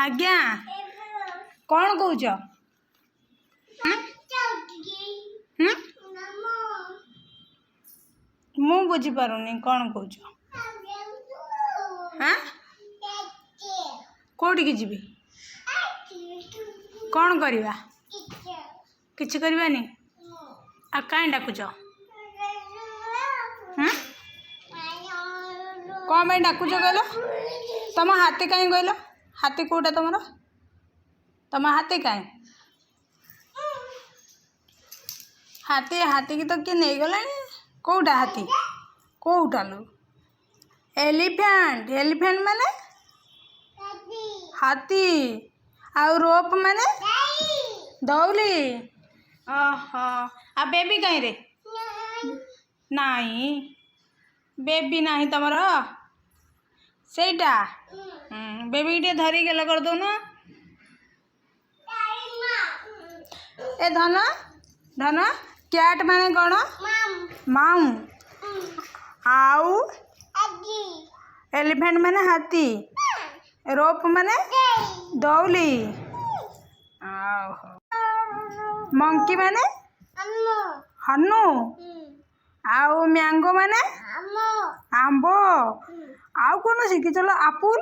आज्ञा कौन कौच मु बुझीपारुनी कौन कौच हाँ कौटी की जीवी कौन करवा किछि करवानी आ कहीं डाकुच कौन पर डाकुच कहल तुम हाथी कहीं कहल हाथी कौटा तुम तुम हाथी कहीं हाथी हाथी की तो किए नहीं गला कौटा हाथी कौटा लो एलिफेंट एलिफेंट माने हाथी आउ रोप माने दौली ओहो आ बेबी कहीं रे नहीं बेबी नहीं तमर सेटा बेबी टे धरी गेल कर दो ना ए धन धन कैट माने कौन माऊ आउ एलिफेंट माने हाथी रोप माने दौली मंकी माने हनु आउ मैंगो माने आंबो आउ कौन शिखी चलो आपुल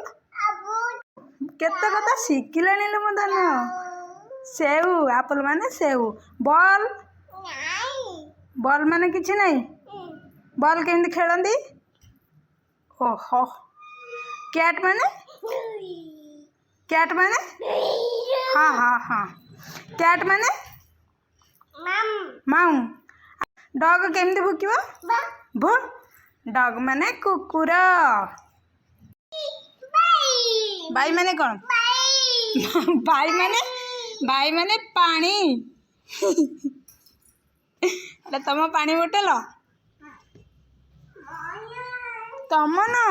केते कथा शिखिलानी लो मो धन सेऊ आपुल माने सेऊ बॉल बॉल माने किछि नहीं बॉल केमती खेलती ओहो कैट माने हाँ हाँ हाँ कैट माने माऊ डॉग केमती भुकिबो भो डॉग माने कुकुर बाई माने कौन बाई माने पानी तुम पानी बोतल तुम न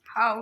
हाउ